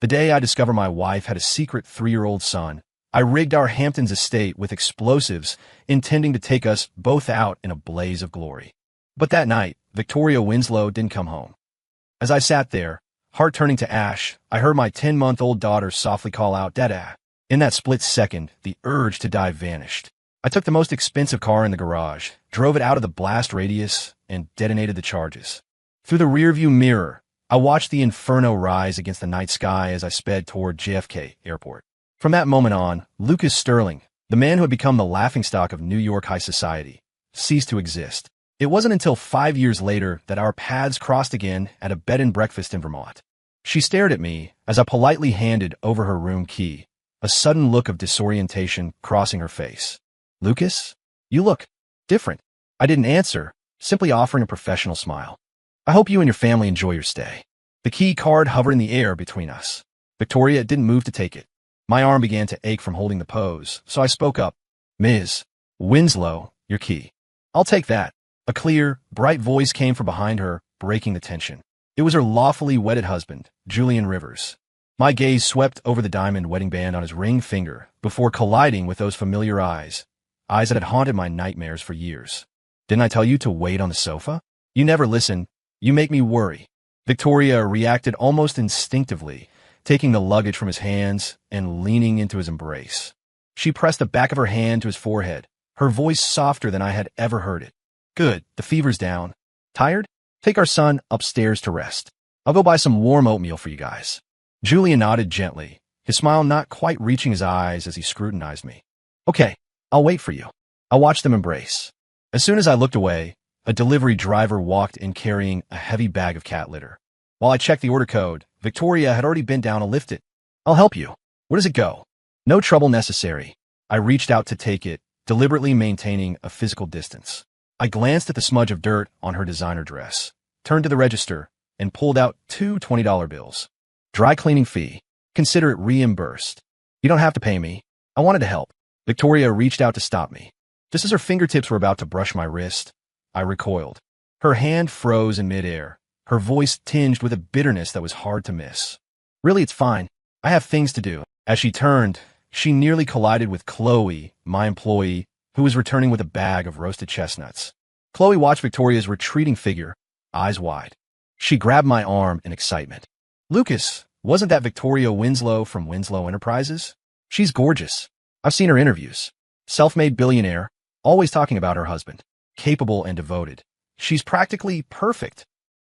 The day I discovered my wife had a secret 3-year-old son, I rigged our Hamptons estate with explosives, intending to take us both out in a blaze of glory. But that night, Victoria Winslow didn't come home. As I sat there, heart turning to ash, I heard my 10-month-old daughter softly call out, "Dada." In that split second, the urge to die vanished. I took the most expensive car in the garage, drove it out of the blast radius, and detonated the charges. Through the rearview mirror, I watched the inferno rise against the night sky as I sped toward JFK Airport. From that moment on, Lucas Sterling, the man who had become the laughingstock of New York high society, ceased to exist. It wasn't until 5 years later that our paths crossed again at a bed and breakfast in Vermont. She stared at me as I politely handed over her room key, a sudden look of disorientation crossing her face. "Lucas, you look different." I didn't answer, simply offering a professional smile. "I hope you and your family enjoy your stay." The key card hovered in the air between us. Victoria didn't move to take it. My arm began to ache from holding the pose, so I spoke up. "Ms. Winslow, your key." "I'll take that." A clear, bright voice came from behind her, breaking the tension. It was her lawfully wedded husband, Julian Rivers. My gaze swept over the diamond wedding band on his ring finger before colliding with those familiar eyes that had haunted my nightmares for years. "Didn't I tell you to wait on the sofa? You never listen. You make me worry." Victoria reacted almost instinctively, taking the luggage from his hands and leaning into his embrace. She pressed the back of her hand to his forehead, her voice softer than I had ever heard it. "Good, the fever's down. Tired? Take our son upstairs to rest. I'll go buy some warm oatmeal for you guys." Julian nodded gently, his smile not quite reaching his eyes as he scrutinized me. "Okay, I'll wait for you." I watched them embrace. As soon as I looked away, a delivery driver walked in carrying a heavy bag of cat litter. While I checked the order code, Victoria had already bent down to lift it. "I'll help you. Where does it go?" "No trouble necessary." I reached out to take it, deliberately maintaining a physical distance. I glanced at the smudge of dirt on her designer dress, turned to the register, and pulled out 2 $20 bills. "Dry cleaning fee. Consider it reimbursed." "You don't have to pay me. I wanted to help." Victoria reached out to stop me. Just as her fingertips were about to brush my wrist, I recoiled. Her hand froze in midair, her voice tinged with a bitterness that was hard to miss. "Really, it's fine. I have things to do." As she turned, she nearly collided with Chloe, my employee, who was returning with a bag of roasted chestnuts. Chloe watched Victoria's retreating figure, eyes wide. She grabbed my arm in excitement. "Lucas, wasn't that Victoria Winslow from Winslow Enterprises? She's gorgeous. I've seen her interviews. Self-made billionaire, always talking about her husband. Capable and devoted. She's practically perfect."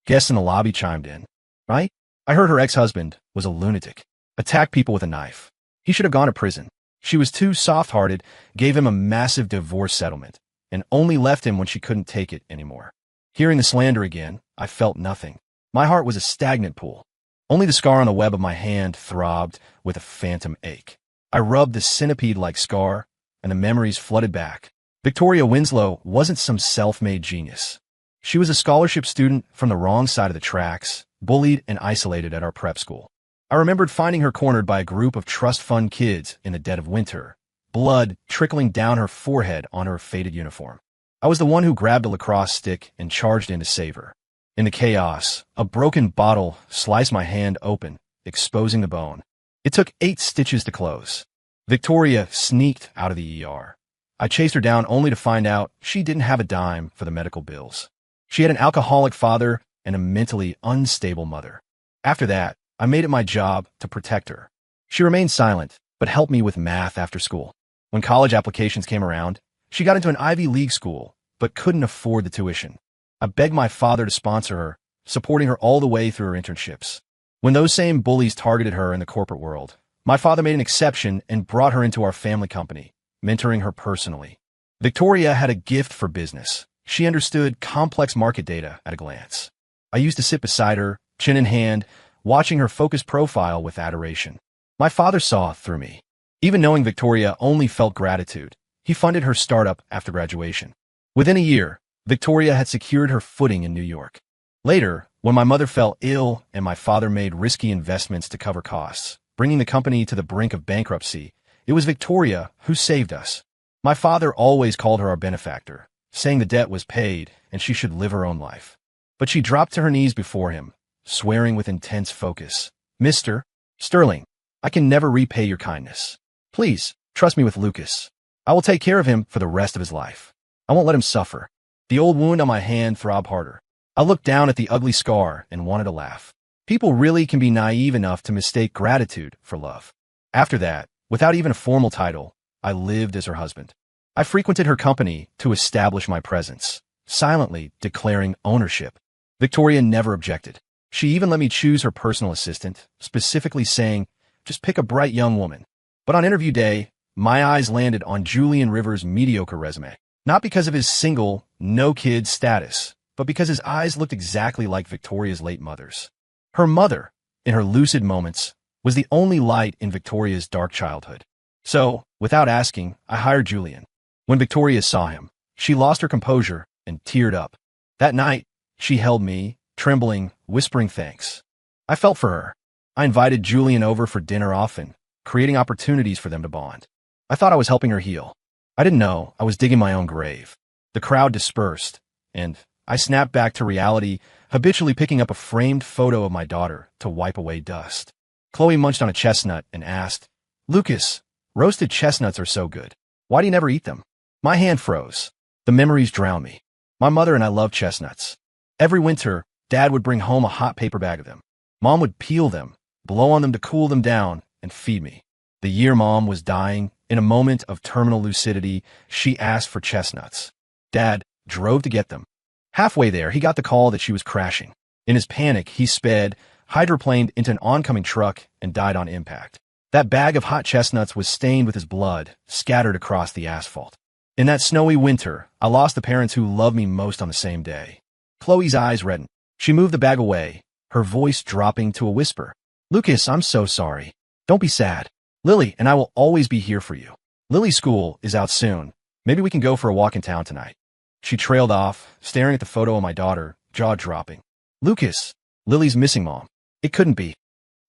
Guests in the lobby chimed in. "Right? I heard her ex-husband was a lunatic. Attacked people with a knife. He should have gone to prison. She was too soft-hearted, gave him a massive divorce settlement, and only left him when she couldn't take it anymore." Hearing the slander again, I felt nothing. My heart was a stagnant pool. Only the scar on the web of my hand throbbed with a phantom ache. I rubbed the centipede-like scar, and the memories flooded back. Victoria Winslow wasn't some self-made genius. She was a scholarship student from the wrong side of the tracks, bullied and isolated at our prep school. I remembered finding her cornered by a group of trust fund kids in the dead of winter, blood trickling down her forehead on her faded uniform. I was the one who grabbed a lacrosse stick and charged in to save her. In the chaos, a broken bottle sliced my hand open, exposing the bone. It took 8 stitches to close. Victoria sneaked out of the ER. I chased her down only to find out she didn't have a dime for the medical bills. She had an alcoholic father and a mentally unstable mother. After that, I made it my job to protect her. She remained silent, but helped me with math after school. When college applications came around, she got into an Ivy League school, but couldn't afford the tuition. I begged my father to sponsor her, supporting her all the way through her internships. When those same bullies targeted her in the corporate world, my father made an exception and brought her into our family company, mentoring her personally. Victoria had a gift for business. She understood complex market data at a glance. I used to sit beside her, chin in hand, watching her focused profile with adoration. My father saw through me. Even knowing Victoria only felt gratitude, he funded her startup after graduation. Within a year, Victoria had secured her footing in New York. Later, when my mother fell ill and my father made risky investments to cover costs, bringing the company to the brink of bankruptcy, it was Victoria who saved us. My father always called her our benefactor, saying the debt was paid and she should live her own life. But she dropped to her knees before him, swearing with intense focus, "Mister, Sterling, I can never repay your kindness. Please, trust me with Lucas. I will take care of him for the rest of his life. I won't let him suffer. The old wound on my hand throbbed harder. I looked down at the ugly scar and wanted to laugh. People really can be naive enough to mistake gratitude for love. After that, without even a formal title, I lived as her husband. I frequented her company to establish my presence, silently declaring ownership. Victoria never objected. She even let me choose her personal assistant, specifically saying, just pick a bright young woman. But on interview day, my eyes landed on Julian Rivers' mediocre resume. Not because of his single, no-kids status, but because his eyes looked exactly like Victoria's late mother's. Her mother, in her lucid moments, was the only light in Victoria's dark childhood. So, without asking, I hired Julian. When Victoria saw him, she lost her composure and teared up. That night, she held me, trembling, whispering thanks. I felt for her. I invited Julian over for dinner often, creating opportunities for them to bond. I thought I was helping her heal. I didn't know I was digging my own grave. The crowd dispersed, and I snapped back to reality, habitually picking up a framed photo of my daughter to wipe away dust. Chloe munched on a chestnut and asked, Lucas, roasted chestnuts are so good. Why do you never eat them? My hand froze. The memories drowned me. My mother and I loved chestnuts. Every winter, Dad would bring home a hot paper bag of them. Mom would peel them, blow on them to cool them down, and feed me. The year Mom was dying, in a moment of terminal lucidity, she asked for chestnuts. Dad drove to get them. Halfway there, he got the call that she was crashing. In his panic, he sped, hydroplaned into an oncoming truck, and died on impact. That bag of hot chestnuts was stained with his blood, scattered across the asphalt. In that snowy winter, I lost the parents who loved me most on the same day. Chloe's eyes reddened. She moved the bag away, her voice dropping to a whisper. Lucas, I'm so sorry. Don't be sad. Lily and I will always be here for you. Lily's school is out soon. Maybe we can go for a walk in town tonight. She trailed off, staring at the photo of my daughter, jaw dropping. Lucas, Lily's missing, Mom. It couldn't be.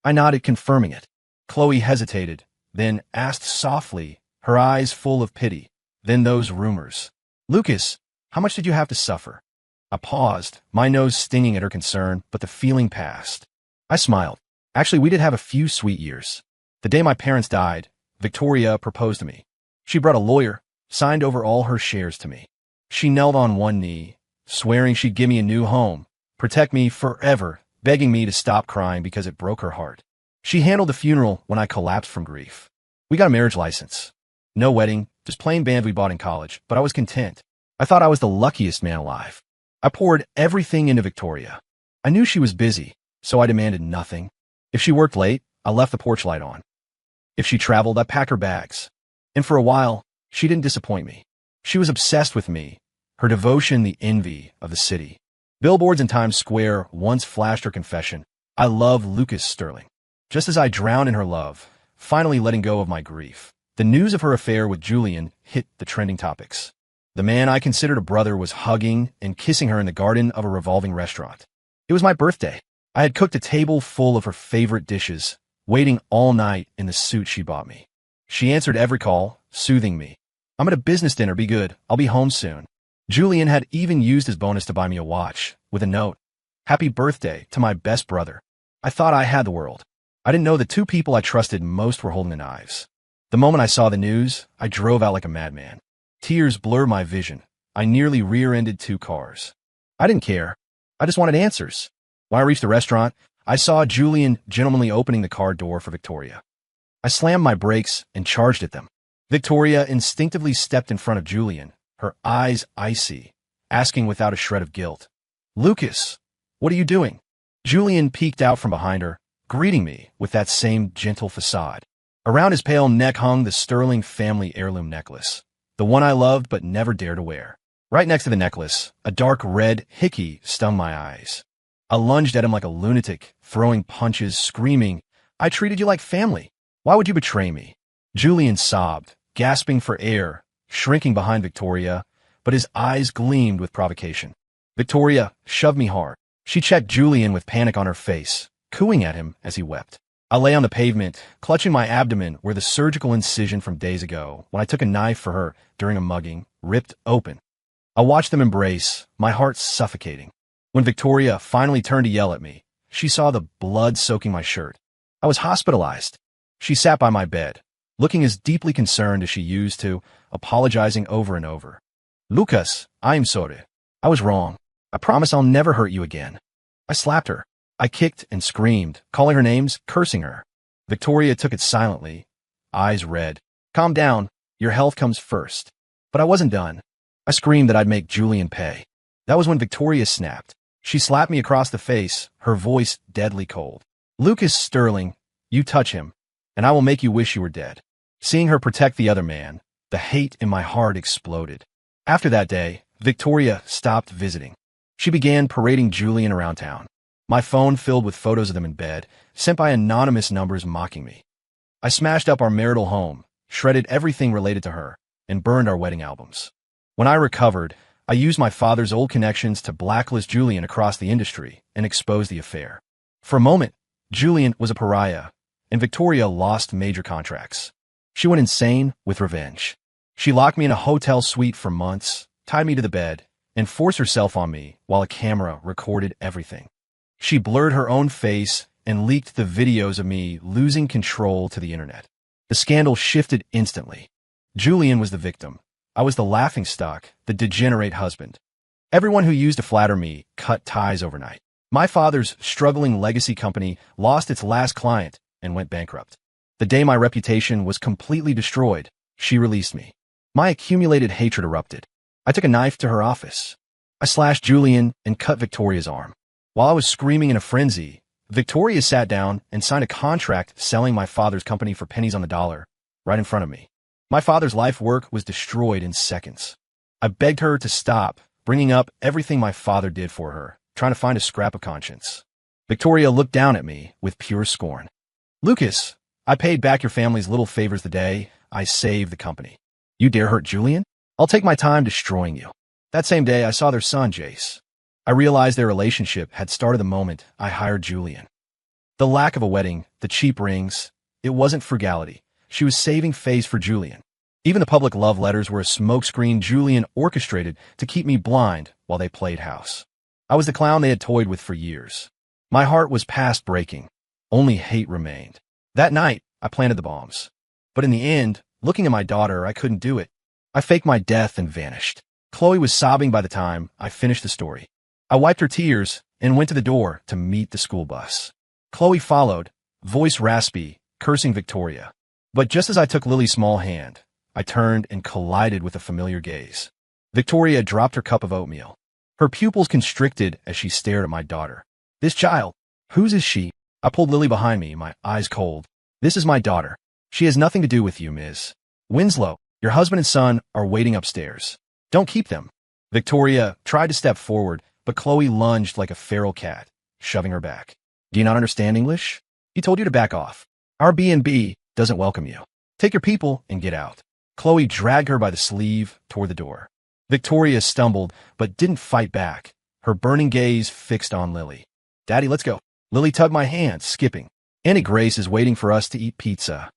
I nodded, confirming it. Chloe hesitated, then asked softly, her eyes full of pity. Then those rumors. Lucas, how much did you have to suffer? I paused, my nose stinging at her concern, but the feeling passed. I smiled. Actually, we did have a few sweet years. The day my parents died, Victoria proposed to me. She brought a lawyer, signed over all her shares to me. She knelt on one knee, swearing she'd give me a new home, protect me forever, begging me to stop crying because it broke her heart. She handled the funeral when I collapsed from grief. We got a marriage license. No wedding, just plain band we bought in college, but I was content. I thought I was the luckiest man alive. I poured everything into Victoria. I knew she was busy, so I demanded nothing. If she worked late, I left the porch light on. If she traveled, I packed her bags. And for a while, she didn't disappoint me. She was obsessed with me, her devotion the envy of the city. Billboards in Times Square once flashed her confession, I love Lucas Sterling. Just as I drowned in her love, finally letting go of my grief, the news of her affair with Julian hit the trending topics. The man I considered a brother was hugging and kissing her in the garden of a revolving restaurant. It was my birthday. I had cooked a table full of her favorite dishes, waiting all night in the suit she bought me. She answered every call, soothing me. I'm at a business dinner, be good, I'll be home soon. Julian had even used his bonus to buy me a watch, with a note. Happy birthday to my best brother. I thought I had the world. I didn't know the two people I trusted most were holding the knives. The moment I saw the news, I drove out like a madman. Tears blurred my vision. I nearly rear-ended two cars. I didn't care. I just wanted answers. When I reached the restaurant, I saw Julian gentlemanly opening the car door for Victoria. I slammed my brakes and charged at them. Victoria instinctively stepped in front of Julian, her eyes icy, asking without a shred of guilt, Lucas, what are you doing? Julian peeked out from behind her, greeting me with that same gentle facade. Around his pale neck hung the Sterling family heirloom necklace, the one I loved but never dared to wear. Right next to the necklace, a dark red hickey stung my eyes. I lunged at him like a lunatic, throwing punches, screaming, I treated you like family. Why would you betray me? Julian sobbed, gasping for air, shrinking behind Victoria, but his eyes gleamed with provocation. Victoria shoved me hard. She checked Julian with panic on her face, cooing at him as he wept. I lay on the pavement, clutching my abdomen where the surgical incision from days ago, when I took a knife for her during a mugging, ripped open. I watched them embrace, my heart suffocating. When Victoria finally turned to yell at me, she saw the blood soaking my shirt. I was hospitalized. She sat by my bed, looking as deeply concerned as she used to, apologizing over and over. Lucas, I'm sorry. I was wrong. I promise I'll never hurt you again. I slapped her. I kicked and screamed, calling her names, cursing her. Victoria took it silently, eyes red. Calm down. Your health comes first. But I wasn't done. I screamed that I'd make Julian pay. That was when Victoria snapped. She slapped me across the face, her voice deadly cold. Lucas Sterling, you touch him, and I will make you wish you were dead. Seeing her protect the other man, the hate in my heart exploded. After that day, Victoria stopped visiting. She began parading Julian around town. My phone filled with photos of them in bed, sent by anonymous numbers mocking me. I smashed up our marital home, shredded everything related to her, and burned our wedding albums. When I recovered, I used my father's old connections to blacklist Julian across the industry and expose the affair. For a moment, Julian was a pariah, and Victoria lost major contracts. She went insane with revenge. She locked me in a hotel suite for months, tied me to the bed, and forced herself on me while a camera recorded everything. She blurred her own face and leaked the videos of me losing control to the internet. The scandal shifted instantly. Julian was the victim. I was the laughingstock, the degenerate husband. Everyone who used to flatter me cut ties overnight. My father's struggling legacy company lost its last client and went bankrupt. The day my reputation was completely destroyed, she released me. My accumulated hatred erupted. I took a knife to her office. I slashed Julian and cut Victoria's arm. While I was screaming in a frenzy, Victoria sat down and signed a contract selling my father's company for pennies on the dollar, right in front of me. My father's life work was destroyed in seconds. I begged her to stop, bringing up everything my father did for her, trying to find a scrap of conscience. Victoria looked down at me with pure scorn. Lucas, I paid back your family's little favors the day I saved the company. You dare hurt Julian? I'll take my time destroying you. That same day, I saw their son, Jace. I realized their relationship had started the moment I hired Julian. The lack of a wedding, the cheap rings, it wasn't frugality. She was saving face for Julian. Even the public love letters were a smokescreen Julian orchestrated to keep me blind while they played house. I was the clown they had toyed with for years. My heart was past breaking. Only hate remained. That night, I planted the bombs. But in the end, looking at my daughter, I couldn't do it. I faked my death and vanished. Chloe was sobbing by the time I finished the story. I wiped her tears and went to the door to meet the school bus. Chloe followed, voice raspy, cursing Victoria. But just as I took Lily's small hand, I turned and collided with a familiar gaze. Victoria dropped her cup of oatmeal. Her pupils constricted as she stared at my daughter. This child, whose is she? I pulled Lily behind me, my eyes cold. This is my daughter. She has nothing to do with you, Ms. Winslow. Your husband and son are waiting upstairs. Don't keep them. Victoria tried to step forward, but Chloe lunged like a feral cat, shoving her back. Do you not understand English? He told you to back off. Our B&B doesn't welcome you. Take your people and get out. Chloe dragged her by the sleeve toward the door. Victoria stumbled, but didn't fight back, her burning gaze fixed on Lily. Daddy, let's go. Lily tugged my hand, skipping. Auntie Grace is waiting for us to eat pizza.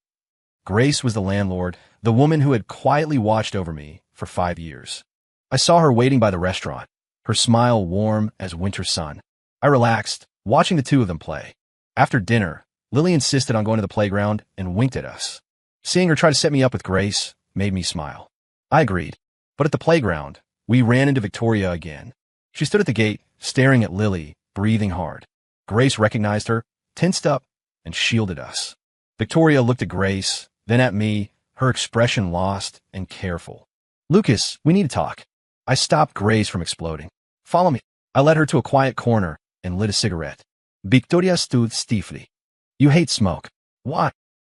Grace was the landlord, the woman who had quietly watched over me for 5 years. I saw her waiting by the restaurant, her smile warm as winter sun. I relaxed, watching the two of them play. After dinner, Lily insisted on going to the playground and winked at us. Seeing her try to set me up with Grace made me smile. I agreed. But at the playground, we ran into Victoria again. She stood at the gate, staring at Lily, breathing hard. Grace recognized her, tensed up, and shielded us. Victoria looked at Grace, then at me, her expression lost and careful. Lucas, we need to talk. I stopped Grace from exploding. Follow me. I led her to a quiet corner and lit a cigarette. Victoria stood stiffly. You hate smoke. Why?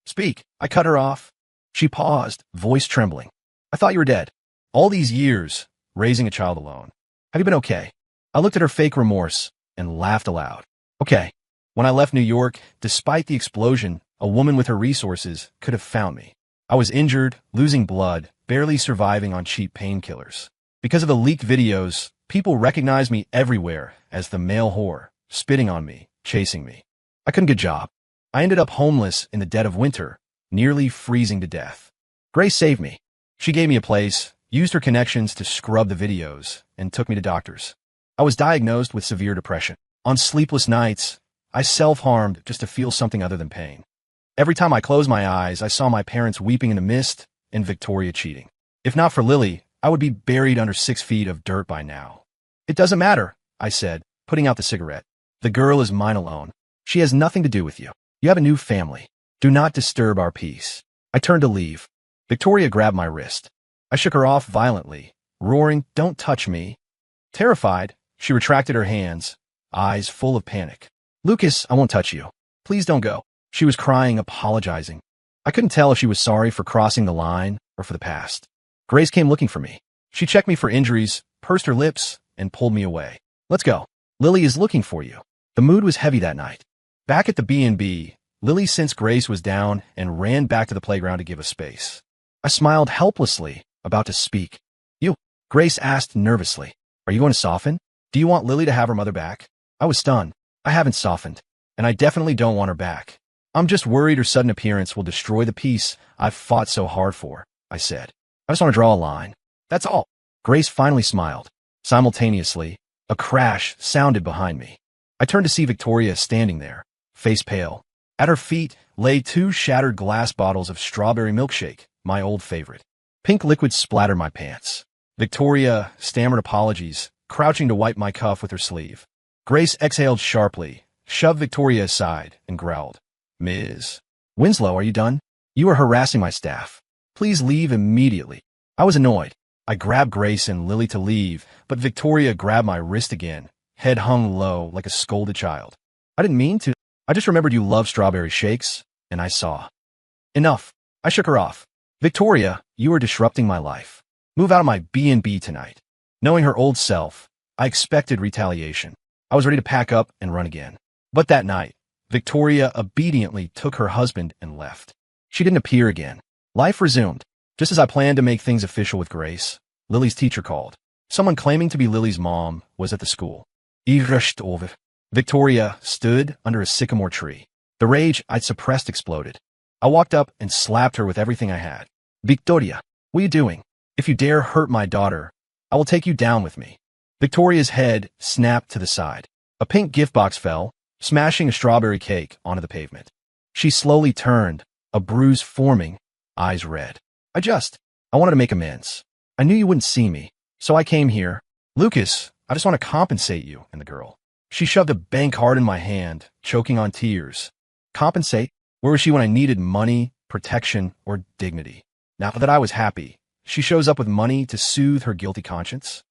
Speak. I cut her off. She paused, voice trembling. I thought you were dead. All these years, raising a child alone. Have you been okay? I looked at her fake remorse and laughed aloud. Okay. When I left New York, despite the explosion, a woman with her resources could have found me. I was injured, losing blood, barely surviving on cheap painkillers. Because of the leaked videos, people recognized me everywhere as the male whore, spitting on me, chasing me. I couldn't get a job. I ended up homeless in the dead of winter, nearly freezing to death. Grace saved me. She gave me a place, used her connections to scrub the videos, and took me to doctors. I was diagnosed with severe depression. On sleepless nights, I self-harmed just to feel something other than pain. Every time I closed my eyes, I saw my parents weeping in the mist and Victoria cheating. If not for Lily, I would be buried under 6 feet of dirt by now. It doesn't matter, I said, putting out the cigarette. The girl is mine alone. She has nothing to do with you. You have a new family. Do not disturb our peace. I turned to leave. Victoria grabbed my wrist. I shook her off violently, roaring, "Don't touch me." Terrified, she retracted her hands, eyes full of panic. "Lucas, I won't touch you. Please don't go." She was crying, apologizing. I couldn't tell if she was sorry for crossing the line or for the past. Grace came looking for me. She checked me for injuries, pursed her lips, and pulled me away. "Let's go. Lily is looking for you." The mood was heavy that night. Back at the B&B, Lily sensed Grace was down and ran back to the playground to give us space. I smiled helplessly, about to speak. "You?" Grace asked nervously. "Are you going to soften? Do you want Lily to have her mother back?" I was stunned. I haven't softened, and I definitely don't want her back. "I'm just worried her sudden appearance will destroy the peace I've fought so hard for," I said. "I just want to draw a line. That's all." Grace finally smiled. Simultaneously, a crash sounded behind me. I turned to see Victoria standing there, face pale. At her feet lay 2 shattered glass bottles of strawberry milkshake, my old favorite. Pink liquid splattered my pants. Victoria stammered apologies, crouching to wipe my cuff with her sleeve. Grace exhaled sharply, shoved Victoria aside, and growled, "Ms. Winslow, are you done? You are harassing my staff. Please leave immediately." I was annoyed. I grabbed Grace and Lily to leave, but Victoria grabbed my wrist again, head hung low like a scolded child. "I didn't mean to. I just remembered you love strawberry shakes, and I saw." "Enough." I shook her off. "Victoria, you are disrupting my life. Move out of my B&B tonight." Knowing her old self, I expected retaliation. I was ready to pack up and run again. But that night, Victoria obediently took her husband and left. She didn't appear again. Life resumed. Just as I planned to make things official with Grace, Lily's teacher called. Someone claiming to be Lily's mom was at the school. "Ich rushed over." Victoria stood under a sycamore tree. The rage I'd suppressed exploded. I walked up and slapped her with everything I had. "Victoria, what are you doing? If you dare hurt my daughter, I will take you down with me." Victoria's head snapped to the side. A pink gift box fell, smashing a strawberry cake onto the pavement. She slowly turned, a bruise forming, eyes red. I wanted to make amends. I knew you wouldn't see me, so I came here. "Lucas, I just want to compensate you," and the girl. She shoved a bank card in my hand, choking on tears. Compensate? Where was she when I needed money, protection, or dignity? Now that I was happy, she shows up with money to soothe her guilty conscience.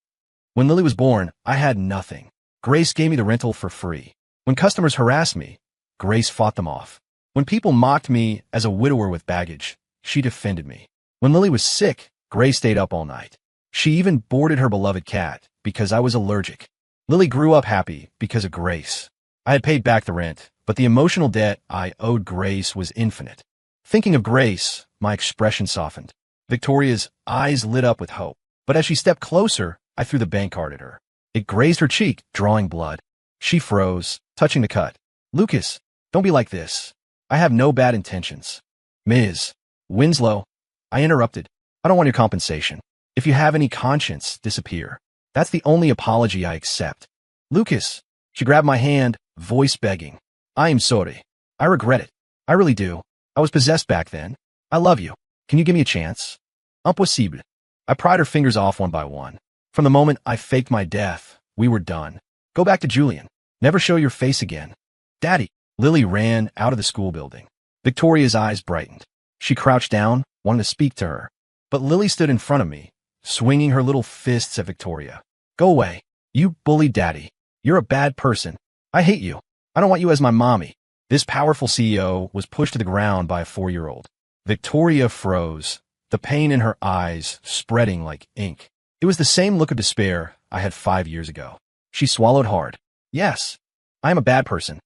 When Lily was born, I had nothing. Grace gave me the rental for free. When customers harassed me, Grace fought them off. When people mocked me as a widower with baggage, she defended me. When Lily was sick, Grace stayed up all night. She even boarded her beloved cat because I was allergic. Lily grew up happy because of Grace. I had paid back the rent, but the emotional debt I owed Grace was infinite. Thinking of Grace, my expression softened. Victoria's eyes lit up with hope. But as she stepped closer, I threw the bank card at her. It grazed her cheek, drawing blood. She froze, touching the cut. "Lucas, don't be like this. I have no bad intentions." "Ms. Winslow," I interrupted. "I don't want your compensation. If you have any conscience, disappear. That's the only apology I accept." "Lucas," she grabbed my hand, voice begging. "I am sorry. I regret it. I really do. I was possessed back then. I love you. Can you give me a chance?" "Impossible." I pried her fingers off one by one. From the moment I faked my death, we were done. Go back to Julian. Never show your face again. "Daddy." Lily ran out of the school building. Victoria's eyes brightened. She crouched down, wanting to speak to her. But Lily stood in front of me, swinging her little fists at Victoria. "Go away. You bullied Daddy. You're a bad person. I hate you. I don't want you as my mommy." This powerful CEO was pushed to the ground by a 4-year-old. Victoria froze, the pain in her eyes spreading like ink. It was the same look of despair I had 5 years ago. She swallowed hard. "Yes, I am a bad person.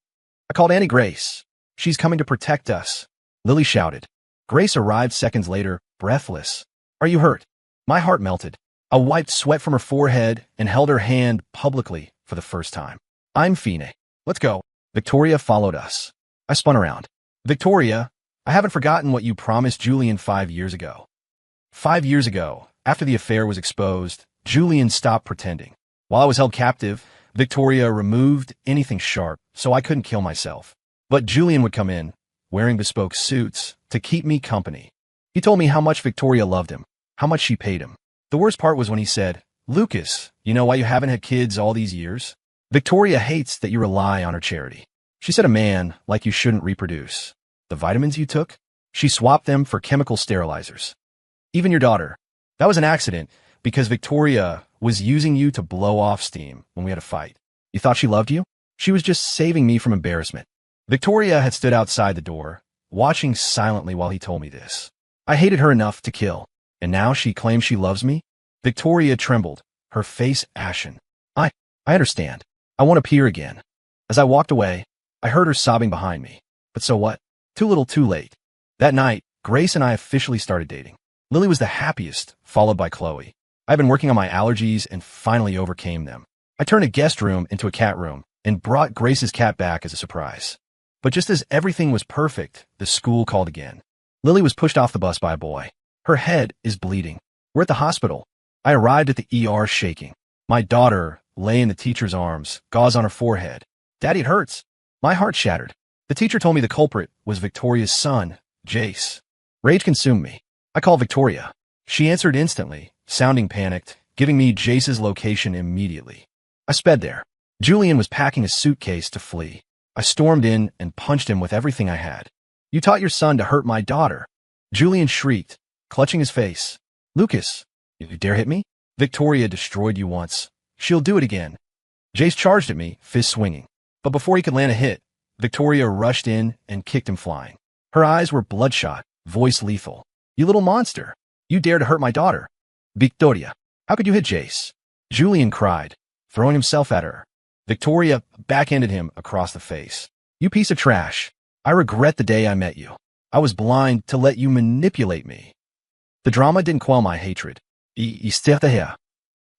I called Auntie Grace. She's coming to protect us," Lily shouted. Grace arrived seconds later, breathless. "Are you hurt?" My heart melted. I wiped sweat from her forehead and held her hand publicly for the first time. "I'm Fine. Let's go." Victoria followed us. I spun around. "Victoria, I haven't forgotten what you promised Julian 5 years ago." 5 years ago, after the affair was exposed, Julian stopped pretending. While I was held captive, Victoria removed anything sharp so I couldn't kill myself. But Julian would come in, wearing bespoke suits, to keep me company. He told me how much Victoria loved him, how much she paid him. The worst part was when he said, "Lucas, you know why you haven't had kids all these years? Victoria hates that you rely on her charity. She said a man like you shouldn't reproduce. The vitamins you took? She swapped them for chemical sterilizers. Even your daughter. That was an accident because Victoria was using you to blow off steam when we had a fight. You thought she loved you? She was just saving me from embarrassment." Victoria had stood outside the door, watching silently while he told me this. I hated her enough to kill, and now she claims she loves me? Victoria trembled, her face ashen. I understand. I won't appear again. As I walked away, I heard her sobbing behind me. But so what? Too little too late. That night, Grace and I officially started dating. Lily was the happiest, followed by Chloe. I've been working on my allergies and finally overcame them. I turned a guest room into a cat room and brought Grace's cat back as a surprise. But just as everything was perfect, the school called again. Lily was pushed off the bus by a boy. Her head is bleeding. We're at the hospital. I arrived at the ER shaking. My daughter lay in the teacher's arms, gauze on her forehead. "Daddy, it hurts." My heart shattered. The teacher told me the culprit was Victoria's son, Jace. Rage consumed me. I called Victoria. She answered instantly, sounding panicked, giving me Jace's location immediately. I sped there. Julian was packing a suitcase to flee. I stormed in and punched him with everything I had. "You taught your son to hurt my daughter." Julian shrieked, clutching his face. "Lucas, you dare hit me? Victoria destroyed you once. She'll do it again." Jace charged at me, fist swinging. But before he could land a hit, Victoria rushed in and kicked him flying. Her eyes were bloodshot, voice lethal. "You little monster. You dare to hurt my daughter. Victoria, how could you hit Jace?" Julian cried, throwing himself at her. Victoria backhanded him across the face. "You piece of trash. I regret the day I met you. I was blind to let you manipulate me." The drama didn't quell my hatred. "I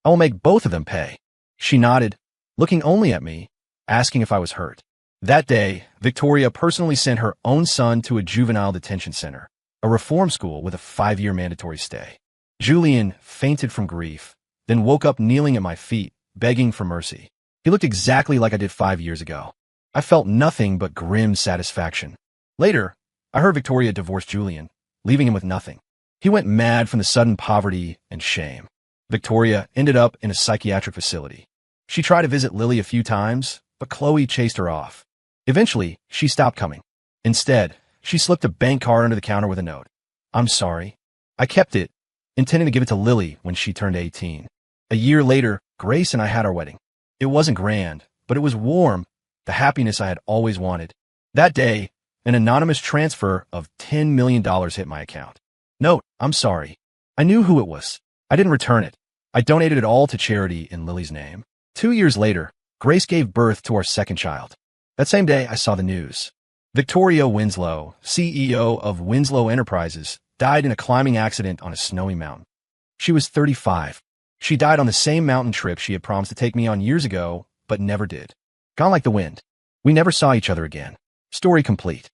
will make both of them pay." She nodded, looking only at me, asking if I was hurt. That day, Victoria personally sent her own son to a juvenile detention center, a reform school with a 5-year mandatory stay. Julian fainted from grief, then woke up kneeling at my feet, begging for mercy. He looked exactly like I did 5 years ago. I felt nothing but grim satisfaction. Later, I heard Victoria divorced Julian, leaving him with nothing. He went mad from the sudden poverty and shame. Victoria ended up in a psychiatric facility. She tried to visit Lily a few times, but Chloe chased her off. Eventually, she stopped coming. Instead, she slipped a bank card under the counter with a note. "I'm sorry." I kept it, intending to give it to Lily when she turned 18. A year later, Grace and I had our wedding. It wasn't grand, but it was warm, the happiness I had always wanted. That day, an anonymous transfer of $10 million hit my account. Note, "I'm sorry." I knew who it was. I didn't return it. I donated it all to charity in Lily's name. 2 years later, Grace gave birth to our second child. That same day, I saw the news. Victoria Winslow, CEO of Winslow Enterprises, died in a climbing accident on a snowy mountain. She was 35. She died on the same mountain trip she had promised to take me on years ago, but never did. Gone like the wind. We never saw each other again. Story complete.